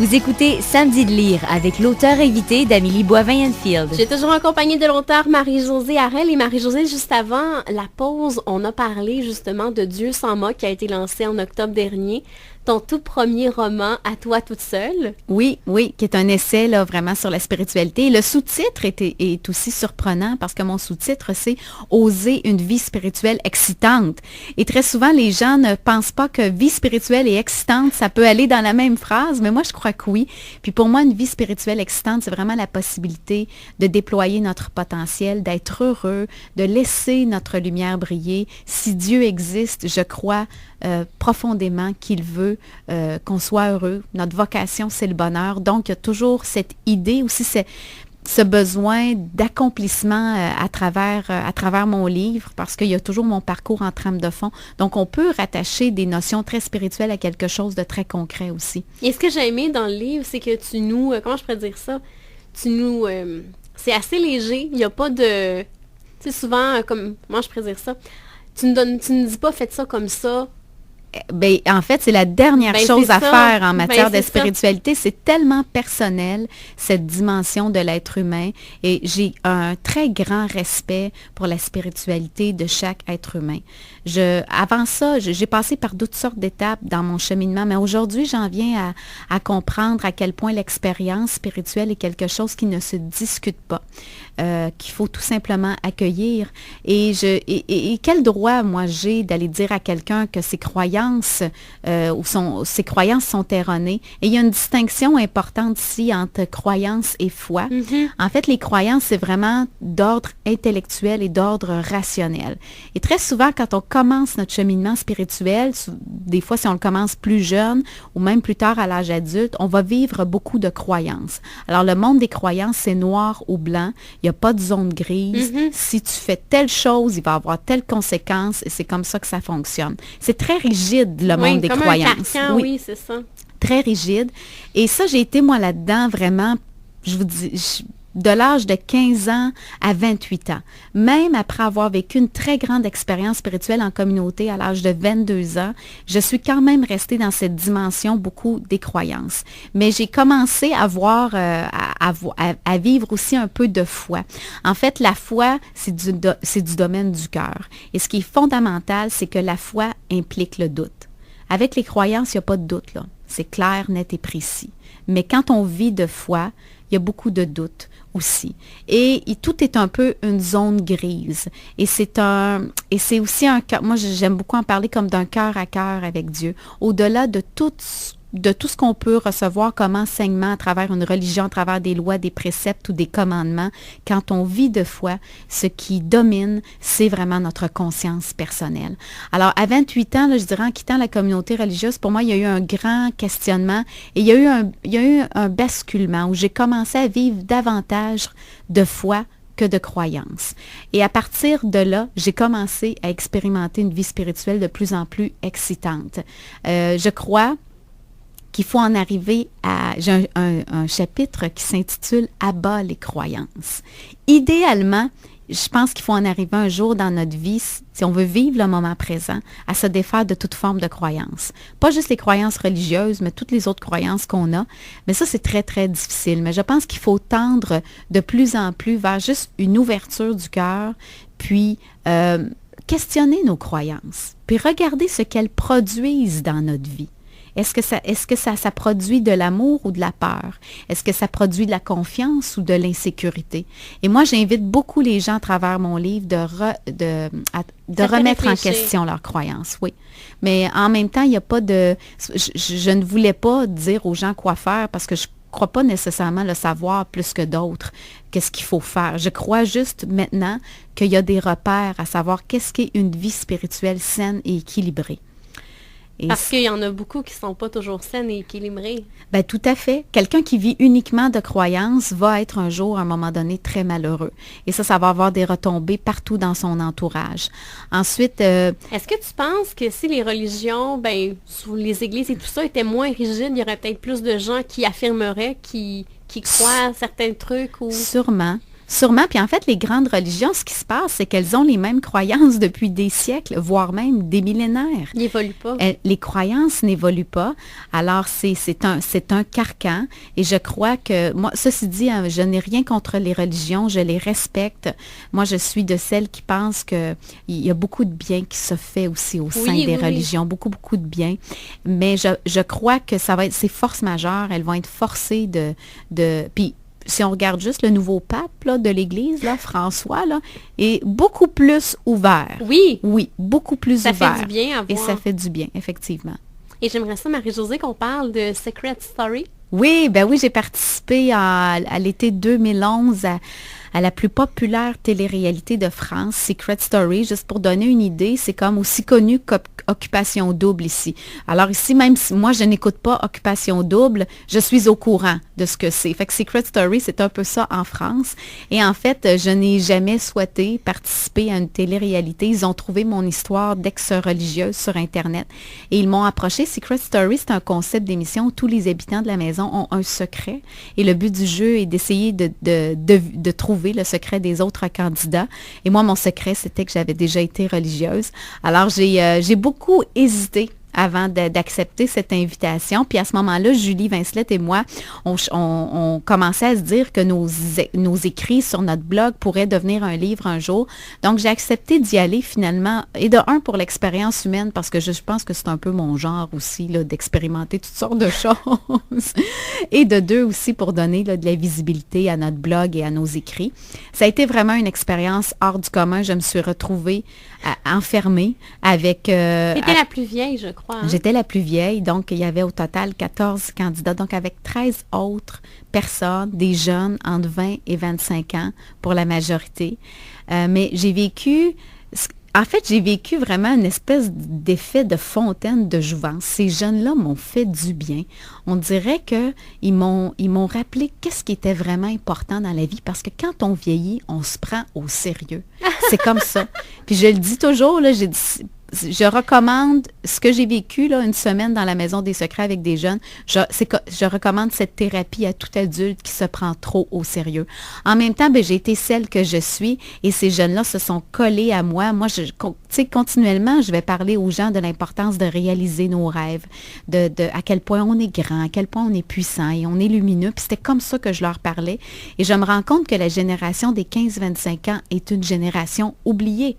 Vous écoutez Samedi de lire avec l'auteur invité d'Amélie Boivin-Enfield. J'ai toujours en compagnie de l'auteur Marie-Josée Harel. Et Marie-Josée, juste avant la pause, on a parlé justement de Dieu sans mots qui a été lancé en octobre dernier. Ton tout premier roman, À toi toute seule. Oui, qui est un essai là, vraiment sur la spiritualité. Le sous-titre est aussi surprenant parce que mon sous-titre, c'est « Oser une vie spirituelle excitante ». Et très souvent, les gens ne pensent pas que vie spirituelle et excitante, ça peut aller dans la même phrase, mais moi, je crois que oui. Puis pour moi, une vie spirituelle excitante, c'est vraiment la possibilité de déployer notre potentiel, d'être heureux, de laisser notre lumière briller. Si Dieu existe, je crois profondément qu'il veut qu'on soit heureux. Notre vocation, c'est le bonheur. Donc, il y a toujours cette idée aussi, ce besoin d'accomplissement à travers mon livre, parce qu'il y a toujours mon parcours en trame de fond. Donc, on peut rattacher des notions très spirituelles à quelque chose de très concret aussi. Et ce que j'ai aimé dans le livre, c'est que tu nous... comment je pourrais dire ça? C'est assez léger. Il n'y a pas de... Tu sais, souvent, comment je pourrais dire ça? Tu ne dis pas « faites ça comme ça ». Ben, en fait, c'est la dernière chose à faire en matière de spiritualité. Ça. C'est tellement personnel, cette dimension de l'être humain. Et j'ai un très grand respect pour la spiritualité de chaque être humain. Avant ça, j'ai passé par toutes sortes d'étapes dans mon cheminement, mais aujourd'hui, j'en viens à comprendre à quel point l'expérience spirituelle est quelque chose qui ne se discute pas, qu'il faut tout simplement accueillir. Et quel droit, moi, j'ai d'aller dire à quelqu'un que ses croyances ses croyances sont erronées. Et il y a une distinction importante ici entre croyance et foi. Mm-hmm. En fait, les croyances, c'est vraiment d'ordre intellectuel et d'ordre rationnel. Et très souvent, quand on commence notre cheminement spirituel, des fois, si on le commence plus jeune ou même plus tard à l'âge adulte, on va vivre beaucoup de croyances. Alors, le monde des croyances, c'est noir ou blanc. Il n'y a pas de zone grise. Mm-hmm. Si tu fais telle chose, il va y avoir telle conséquence et c'est comme ça que ça fonctionne. C'est très rigide, le monde des croyances. Un carcan, oui, c'est ça. Très rigide. Et ça, j'ai été, moi, là-dedans, vraiment, je vous dis, de l'âge de 15 ans à 28 ans. Même après avoir vécu une très grande expérience spirituelle en communauté à l'âge de 22 ans, je suis quand même restée dans cette dimension beaucoup des croyances. Mais j'ai commencé à à vivre aussi un peu de foi. En fait, la foi, c'est du domaine du cœur. Et ce qui est fondamental, c'est que la foi implique le doute. Avec les croyances, il n'y a pas de doute, là. C'est clair, net et précis. Mais quand on vit de foi, il y a beaucoup de doutes aussi. Et tout est un peu une zone grise. Et c'est aussi un cœur. Moi, j'aime beaucoup en parler comme d'un cœur à cœur avec Dieu. Au-delà de tout ce qu'on peut recevoir comme enseignement à travers une religion, à travers des lois, des préceptes ou des commandements, quand on vit de foi, ce qui domine, c'est vraiment notre conscience personnelle. Alors, à 28 ans, là, je dirais, en quittant la communauté religieuse, pour moi, il y a eu un grand questionnement et il y a eu un basculement où j'ai commencé à vivre davantage de foi que de croyances. Et à partir de là, j'ai commencé à expérimenter une vie spirituelle de plus en plus excitante. Je crois qu'il faut en arriver à... J'ai un chapitre qui s'intitule « Abat les croyances ». Idéalement, je pense qu'il faut en arriver un jour dans notre vie, si on veut vivre le moment présent, à se défaire de toute forme de croyance. Pas juste les croyances religieuses, mais toutes les autres croyances qu'on a. Mais ça, c'est très, très difficile. Mais je pense qu'il faut tendre de plus en plus vers juste une ouverture du cœur, puis questionner nos croyances, puis regarder ce qu'elles produisent dans notre vie. Est-ce que ça produit de l'amour ou de la peur? Est-ce que ça produit de la confiance ou de l'insécurité? Et moi, j'invite beaucoup les gens à travers mon livre de remettre en question leurs croyances, oui. Mais en même temps, il n'y a pas de... Je ne voulais pas dire aux gens quoi faire parce que je ne crois pas nécessairement le savoir plus que d'autres, qu'est-ce qu'il faut faire. Je crois juste maintenant qu'il y a des repères à savoir qu'est-ce qu'est une vie spirituelle saine et équilibrée. Parce qu'il y en a beaucoup qui ne sont pas toujours saines et équilibrées. Bien, tout à fait. Quelqu'un qui vit uniquement de croyances va être un jour, à un moment donné, très malheureux. Et ça va avoir des retombées partout dans son entourage. Ensuite... Est-ce que tu penses que si les religions, sous les églises et tout ça, étaient moins rigides, il y aurait peut-être plus de gens qui affirmeraient, qui croient à certains trucs ou... Sûrement. Sûrement. Puis en fait, les grandes religions, ce qui se passe, c'est qu'elles ont les mêmes croyances depuis des siècles, voire même des millénaires. Ils n'évoluent pas. Les croyances n'évoluent pas. Alors, c'est un carcan. Et je crois que, moi, ceci dit, hein, je n'ai rien contre les religions, je les respecte. Moi, je suis de celles qui pensent qu'il y a beaucoup de bien qui se fait aussi au sein des religions, beaucoup, beaucoup de bien. Mais je crois que ça va être, ces forces majeures, elles vont être forcées puis, si on regarde juste le nouveau pape là, de l'Église, là, François, là, est beaucoup plus ouvert. Oui. Oui, beaucoup plus ouvert. Ça fait du bien à voir. Et ça fait du bien, effectivement. Et j'aimerais ça, Marie-Josée, qu'on parle de Secret Story. Oui, j'ai participé à l'été 2011 à la plus populaire télé-réalité de France, Secret Story. Juste pour donner une idée, c'est comme aussi connu qu'Occupation Double ici. Alors ici, même si moi, je n'écoute pas Occupation Double, je suis au courant de ce que c'est. Fait que Secret Story, c'est un peu ça en France. Et en fait, je n'ai jamais souhaité participer à une télé-réalité. Ils ont trouvé mon histoire d'ex-religieuse sur Internet et ils m'ont approché. Secret Story, c'est un concept d'émission où tous les habitants de la maison ont un secret. Et le but du jeu est d'essayer de trouver le secret des autres candidats. Et moi, mon secret, c'était que j'avais déjà été religieuse. Alors, j'ai beaucoup hésité avant d'accepter cette invitation. Puis à ce moment-là, Julie Vincelette et moi, on commençait à se dire que nos écrits sur notre blog pourraient devenir un livre un jour. Donc, j'ai accepté d'y aller finalement. Et de un, pour l'expérience humaine, parce que je pense que c'est un peu mon genre aussi, là, d'expérimenter toutes sortes de choses. Et de deux, aussi pour donner là, de la visibilité à notre blog et à nos écrits. Ça a été vraiment une expérience hors du commun. Je me suis retrouvée enfermée avec... C'était la plus vieille, je crois. Hein? J'étais la plus vieille, donc il y avait au total 14 candidats, donc avec 13 autres personnes, des jeunes entre 20 et 25 ans pour la majorité. Mais j'ai vécu vraiment une espèce d'effet de fontaine de jouvence. Ces jeunes-là m'ont fait du bien. On dirait qu'ils m'ont rappelé qu'est-ce qui était vraiment important dans la vie, parce que quand on vieillit, on se prend au sérieux. C'est comme ça. Puis je le dis toujours, là, je recommande ce que j'ai vécu, là, une semaine dans la Maison des Secrets avec des jeunes. Je recommande cette thérapie à tout adulte qui se prend trop au sérieux. En même temps, j'ai été celle que je suis et ces jeunes-là se sont collés à moi. Moi, continuellement, je vais parler aux gens de l'importance de réaliser nos rêves, à quel point on est grand, à quel point on est puissant et on est lumineux. Puis c'était comme ça que je leur parlais. Et je me rends compte que la génération des 15-25 ans est une génération oubliée.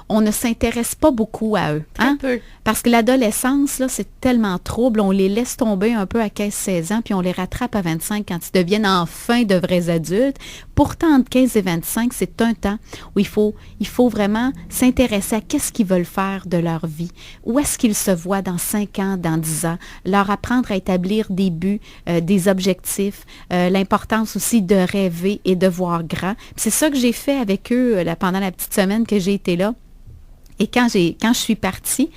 On ne s'intéresse pas beaucoup à eux. Hein? Peu. Parce que l'adolescence, là, c'est tellement trouble. On les laisse tomber un peu à 15-16 ans, puis on les rattrape à 25 quand ils deviennent enfin de vrais adultes. Pourtant, entre 15 et 25, c'est un temps où il faut vraiment s'intéresser à qu'est-ce qu'ils veulent faire de leur vie. Où est-ce qu'ils se voient dans 5 ans, dans 10 ans. Leur apprendre à établir des buts, des objectifs. L'importance aussi de rêver et de voir grand. Puis c'est ça que j'ai fait avec eux pendant la petite semaine que j'ai été là. Et quand je suis partie,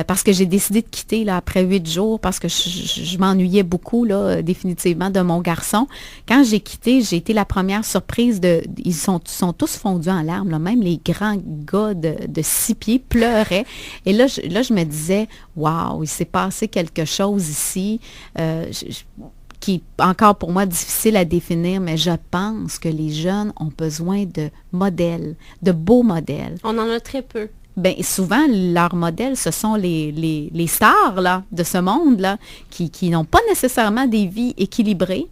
parce que j'ai décidé de quitter là, après 8 jours, parce que je m'ennuyais beaucoup, là, définitivement, de mon garçon. Quand j'ai quitté, j'ai été la première surprise ils sont tous fondus en larmes, là. Même les grands gars de 6 pieds pleuraient. Et là, je me disais, waouh, il s'est passé quelque chose ici. Qui est encore pour moi difficile à définir, mais je pense que les jeunes ont besoin de modèles, de beaux modèles. On en a très peu. Bien, souvent, leurs modèles, ce sont les stars là, de ce monde-là, qui n'ont pas nécessairement des vies équilibrées.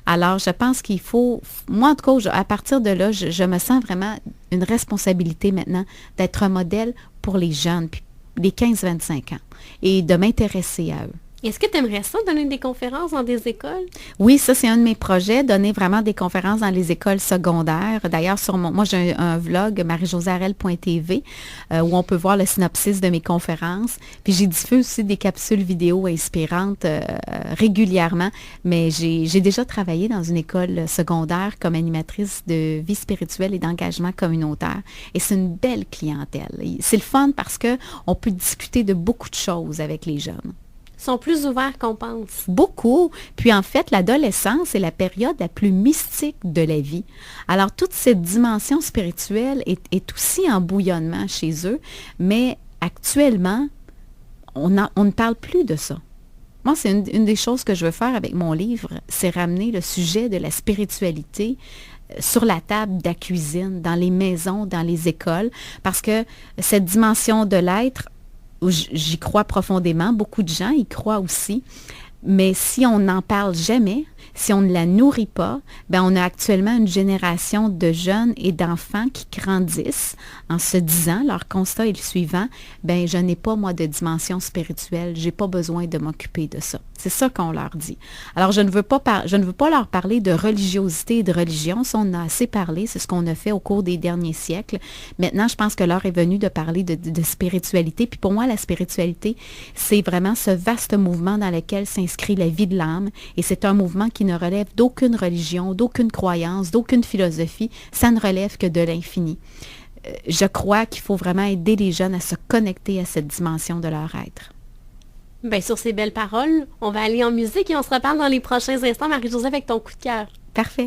Alors, je pense qu'il faut, moi en tout cas, à partir de là, je me sens vraiment une responsabilité maintenant d'être un modèle pour les jeunes, puis les 15-25 ans, et de m'intéresser à eux. Est-ce que tu aimerais ça, donner des conférences dans des écoles? Oui, ça, c'est un de mes projets, donner vraiment des conférences dans les écoles secondaires. D'ailleurs, moi, j'ai un vlog, marijosearel.tv, où on peut voir le synopsis de mes conférences. Puis, j'y diffuse aussi des capsules vidéo inspirantes régulièrement. Mais j'ai déjà travaillé dans une école secondaire comme animatrice de vie spirituelle et d'engagement communautaire. Et c'est une belle clientèle. C'est le fun parce qu'on peut discuter de beaucoup de choses avec les jeunes. Sont plus ouverts qu'on pense. Beaucoup. Puis en fait, l'adolescence est la période la plus mystique de la vie. Alors, toute cette dimension spirituelle est aussi en bouillonnement chez eux, mais actuellement, on ne parle plus de ça. Moi, c'est une des choses que je veux faire avec mon livre, c'est ramener le sujet de la spiritualité sur la table de la cuisine, dans les maisons, dans les écoles, parce que cette dimension de l'être, j'y crois profondément, beaucoup de gens y croient aussi, mais si on n'en parle jamais, si on ne la nourrit pas, ben on a actuellement une génération de jeunes et d'enfants qui grandissent en se disant, leur constat est le suivant, ben je n'ai pas moi de dimension spirituelle, j'ai pas besoin de m'occuper de ça. C'est ça qu'on leur dit. Alors je ne veux pas leur parler de religiosité et de religion, ça on en a assez parlé, c'est ce qu'on a fait au cours des derniers siècles. Maintenant, je pense que l'heure est venue de parler de spiritualité, puis pour moi la spiritualité, c'est vraiment ce vaste mouvement dans lequel s'inscrit la vie de l'âme, et c'est un mouvement qui ne relève d'aucune religion, d'aucune croyance, d'aucune philosophie, ça ne relève que de l'infini. Je crois qu'il faut vraiment aider les jeunes à se connecter à cette dimension de leur être. Bien, sur ces belles paroles, on va aller en musique et on se reparle dans les prochains instants, Marie-Josée, avec ton coup de cœur. Parfait.